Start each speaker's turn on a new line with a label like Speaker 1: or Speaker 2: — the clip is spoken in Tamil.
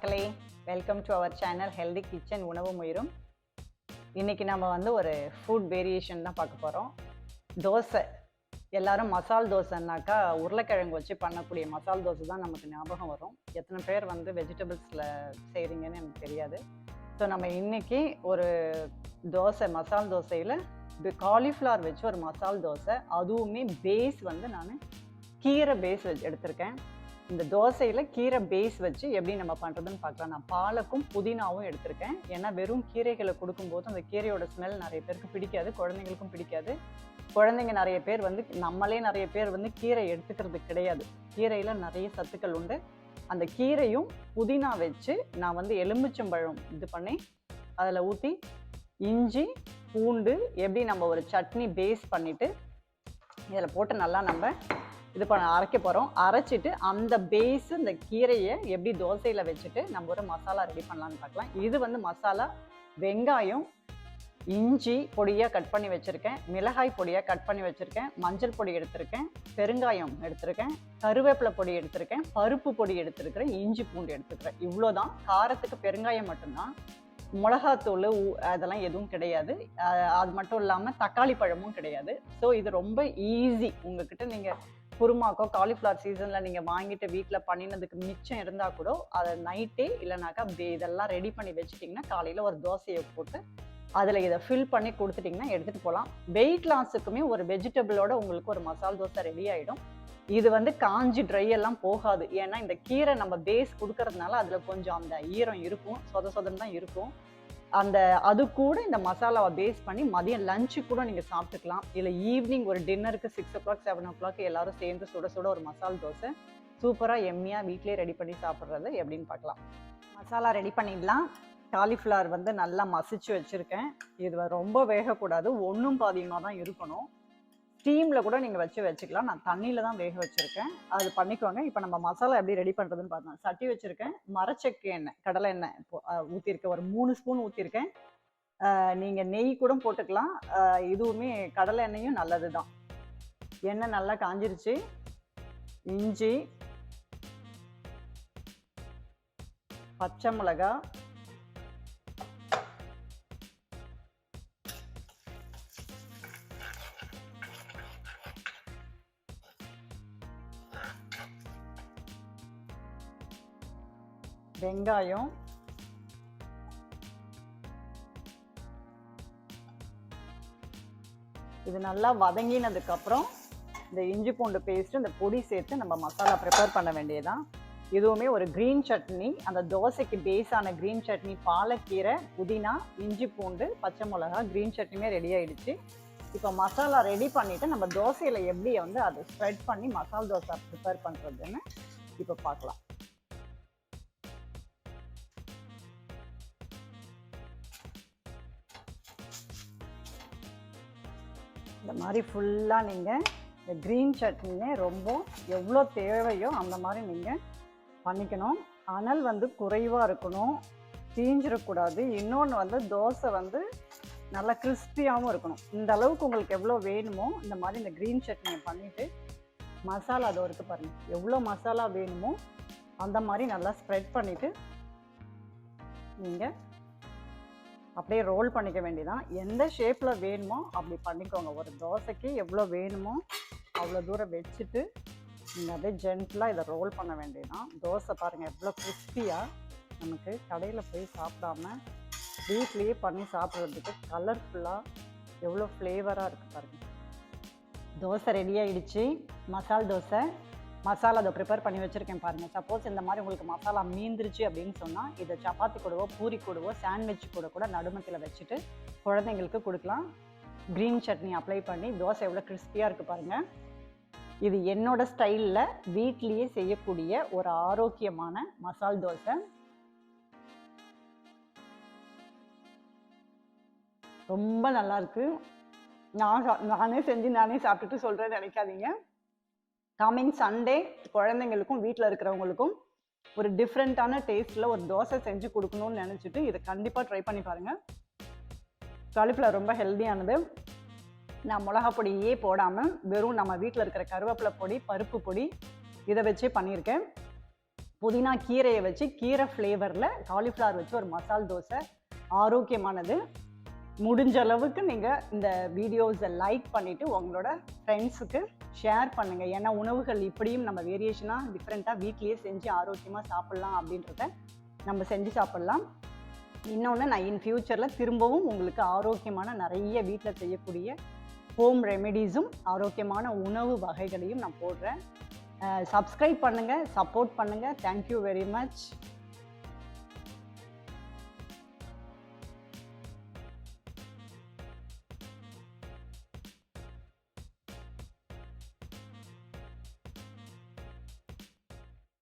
Speaker 1: மக்களே, welcome to our channel healthy kitchen உணவு முயரும். இன்றைக்கி நம்ம வந்து ஒரு ஃபுட் வேரியேஷன் தான் பார்க்க போகிறோம். தோசை. எல்லாரும் மசால் தோசைன்னாக்கா உருளைக்கிழங்கு வச்சு பண்ணக்கூடிய மசால் தோசை தான் நமக்கு ஞாபகம் வரும். எத்தனை பேர் வந்து வெஜிடபிள்ஸில் செய்கிறீங்கன்னு எனக்கு தெரியாது. ஸோ நம்ம இன்றைக்கி ஒரு தோசை மசால் தோசையில் காலிஃப்ளவர் வச்சு ஒரு மசால் தோசை, அதுவுமே பேஸ் வந்து நான் கீரை பேஸ் வச்சு எடுத்திருக்கேன். இந்த தோசையில் கீரை பேஸ் வச்சு எப்படி நம்ம பண்ணுறதுன்னு பார்க்கலாம். நான் பாலக்கும் புதினாவும் எடுத்திருக்கேன். ஏன்னா வெறும் கீரைகளை கொடுக்கும்போது அந்த கீரையோட ஸ்மெல் நிறைய பேருக்கு பிடிக்காது, குழந்தைங்களுக்கும் பிடிக்காது. குழந்தைங்க நிறைய பேர் வந்து நம்மளே நிறைய பேர் வந்து கீரை எடுத்துக்கிறது கிடையாது. கீரையில் நிறைய சத்துக்கள் உண்டு. அந்த கீரையும் புதினா வச்சு நான் வந்து எலுமிச்சம்பழம் இது பண்ணி அதில் ஊற்றி இஞ்சி பூண்டு எப்படி நம்ம ஒரு சட்னி பேஸ் பண்ணிவிட்டு இதில் போட்டு நல்லா நம்ம இது பண்ண அரைக்க போகிறோம். அரைச்சிட்டு அந்த பேஸு இந்த கீரையை எப்படி தோசையில் வச்சுட்டு நம்ம ஒரு மசாலா ரெடி பண்ணலான்னு பார்க்கலாம். இது வந்து மசாலா வெங்காயம், இஞ்சி பொடியாக கட் பண்ணி வச்சுருக்கேன், மிளகாய் பொடியாக கட் பண்ணி வச்சுருக்கேன், மஞ்சள் பொடி எடுத்திருக்கேன், பெருங்காயம் எடுத்திருக்கேன், கருவேப்பிலை பொடி எடுத்திருக்கேன், பருப்பு பொடி எடுத்திருக்கிறேன், இஞ்சி பூண்டு எடுத்துக்கிறேன். இவ்வளோதான். காரத்துக்கு பெருங்காயம் மட்டும்தான், மிளகாத்தூள் அதெல்லாம் எதுவும் கிடையாது. அது மட்டும் இல்லாமல் தக்காளி பழமும் கிடையாது. ஸோ இது ரொம்ப ஈஸி. உங்ககிட்ட நீங்கள் குருமாக்கோ காலிஃப்ளவர் சீசனில் நீங்கள் வாங்கிட்டு வீட்டில் பண்ணினதுக்கு மிச்சம் இருந்தால் கூட அதை நைட்டே இல்லைனாக்கா இதெல்லாம் ரெடி பண்ணி வச்சுட்டிங்கன்னா காலையில் ஒரு தோசையை போட்டு அதில் இதை ஃபில் பண்ணி கொடுத்துட்டிங்கன்னா எடுத்துகிட்டு போகலாம். வெயிட் லாஸுக்குமே ஒரு வெஜிடபிளோட உங்களுக்கு ஒரு மசால் தோசை ரெடி ஆகிடும். இது வந்து காஞ்சி ட்ரை எல்லாம் போகாது. ஏன்னா இந்த கீரை நம்ம பேஸ் கொடுக்கறதுனால அதில் கொஞ்சம் அந்த ஈரம் இருக்கும், சொதன்னு தான் இருக்கும். அது கூட இந்த மசாலாவை பேஸ் பண்ணி மதியம் லஞ்சு கூட நீங்கள் சாப்பிட்டுக்கலாம். இல்லை ஈவினிங் ஒரு டின்னருக்கு 6 o'clock 7 o'clock எல்லாரும் சேர்ந்து சுட சுட ஒரு மசால் தோசை சூப்பராக எம்மியாக வீட்டிலே ரெடி பண்ணி சாப்பிட்றது எப்படின்னு பார்க்கலாம். மசாலா ரெடி பண்ணிடலாம். காலிஃப்ளவர் வந்து நல்லா மசிச்சு வச்சுருக்கேன். இது ரொம்ப வேகக்கூடாது, ஒன்றும் பாதியமாக தான் இருக்கணும். ஸ்டீமில் கூட நீங்கள் வச்சுக்கலாம். நான் தண்ணியில் தான் வேக வச்சுருக்கேன். அது பண்ணிக்கோங்க. இப்போ நம்ம மசாலா எப்படி ரெடி பண்ணுறதுன்னு பார்த்தோம். சட்டி வச்சுருக்கேன், மரச்செக்கு எண்ணெய், கடலை எண்ணெய் ஊற்றிருக்கேன், ஒரு 3 ஸ்பூன் ஊற்றிருக்கேன். நீங்கள் நெய் கூட போட்டுக்கலாம். இதுவுமே கடலை எண்ணெயும் நல்லது தான். எண்ணெய் நல்லா காஞ்சிருச்சு. இஞ்சி, பச்சை மிளகா, வெங்காயம், இது நல்லா வதங்கினதுக்கப்புறம் இந்த இஞ்சி பூண்டு பேஸ்ட்டு இந்த பொடி சேர்த்து நம்ம மசாலா ப்ரிப்பேர் பண்ண வேண்டியதான். இதுவுமே ஒரு க்ரீன் சட்னி, அந்த தோசைக்கு பேஸான க்ரீன் சட்னி, பாலக்கீரை, புதினா, இஞ்சி பூண்டு, பச்சை மிளகா, க்ரீன் சட்னியுமே ரெடி ஆகிடுச்சு. இப்போ மசாலா ரெடி பண்ணிவிட்டு நம்ம தோசையில் எப்படி வந்து அதை ஸ்ப்ரெட் பண்ணி மசால் தோசை ப்ரிப்பேர் பண்ணுறதுன்னு இப்போ பார்க்கலாம். இந்த மாதிரி ஃபுல்லாக நீங்கள் இந்த க்ரீன் சட்னியே ரொம்ப எவ்வளோ தேவையோ அந்த மாதிரி நீங்கள் பண்ணிக்கணும். அனல் வந்து குறைவாக இருக்கணும், தீஞ்சிடக்கூடாது. இன்னொன்று வந்து தோசை வந்து நல்லா கிறிஸ்பியாகவும் இருக்கணும். இந்த அளவுக்கு உங்களுக்கு எவ்வளோ வேணுமோ இந்த மாதிரி இந்த க்ரீன் சட்னியை பண்ணிவிட்டு மசாலா அதை இருக்குது பாருங்கள், எவ்வளோ மசாலா வேணுமோ அந்த மாதிரி நல்லா ஸ்ப்ரெட் பண்ணிவிட்டு நீங்கள் அப்படியே ரோல் பண்ணிக்க வேண்டியதான். எந்த ஷேப்பில் வேணுமோ அப்படி பண்ணிக்கோங்க. ஒரு தோசைக்கு எவ்வளோ வேணுமோ அவ்வளோ தூரம் வச்சுட்டு நீங்கள் அப்படியே ஜென்டிலாக இதை ரோல் பண்ண வேண்டியதான். தோசை பாருங்கள் எவ்வளோ கிறிஸ்பியாக, நமக்கு கடையில் போய் சாப்பிடாம வீட்லேயே பண்ணி சாப்பிட்றதுக்கு கலர்ஃபுல்லாக எவ்வளோ ஃப்ளேவராக இருக்குது பாருங்கள். தோசை ரெடி ஆகிடுச்சு. மசால் தோசை மசாலா அதை ப்ரிப்பேர் பண்ணி வச்சுருக்கேன் பாருங்கள். சப்போஸ் இந்த மாதிரி உங்களுக்கு மசாலா மீந்துருச்சு அப்படின்னு சொன்னால் இதை சப்பாத்தி கூடவோ பூரி கூடவோ சாண்ட்விச் கூட நடுமத்தில் வச்சுட்டு குழந்தைங்களுக்கு கொடுக்கலாம். க்ரீன் சட்னி அப்ளை பண்ணி தோசை எவ்வளோ கிறிஸ்பியாக இருக்குது பாருங்கள். இது என்னோட ஸ்டைலில் வீட்லேயே செய்யக்கூடிய ஒரு ஆரோக்கியமான மசால் தோசை. ரொம்ப நல்லாயிருக்கு. நானே செஞ்சு நானே சாப்பிட்டுட்டு சொல்கிறேன்னு நினைக்காதீங்க. கம்மிங் சண்டே குழந்தைங்களுக்கும் வீட்டில் இருக்கிறவங்களுக்கும் ஒரு டிஃப்ரெண்ட்டான டேஸ்ட்டில் ஒரு தோசை செஞ்சு கொடுக்கணும்னு நினச்சிட்டு இதை கண்டிப்பாக ட்ரை பண்ணி பாருங்கள். காலிஃப்ளவர் ரொம்ப ஹெல்த்தியானது. நான் மிளகா பொடியே போடாமல் வெறும் நம்ம வீட்டில் இருக்கிற கருவேப்பிலை பொடி, பருப்பு பொடி இதை வச்சே பண்ணியிருக்கேன். புதினா கீரையை வச்சு கீரை ஃப்ளேவரில் காலிஃப்ளவர் வச்சு ஒரு மசால் தோசை ஆரோக்கியமானது. முடிஞ்ச அளவுக்கு நீங்கள் இந்த வீடியோஸை லைக் பண்ணிவிட்டு உங்களோட ஃப்ரெண்ட்ஸுக்கு ஷேர் பண்ணுங்கள். ஏன்னா உணவுகள் இப்படியும் நம்ம வேரியேஷனாக டிஃப்ரெண்ட்டாக வீட்லேயே செஞ்சு ஆரோக்கியமாக சாப்பிட்லாம் அப்படின்றத நம்ம செஞ்சு சாப்பிட்லாம். இன்னொன்று, நான் இன் ஃப்யூச்சரில் திரும்பவும் உங்களுக்கு ஆரோக்கியமான நிறைய வீட்டில் செய்யக்கூடிய ஹோம் ரெமெடிஸும் ஆரோக்கியமான உணவு வகைகளையும் நான் போடுறேன். சப்ஸ்கிரைப் பண்ணுங்கள், சப்போர்ட் பண்ணுங்கள். Thank you very much.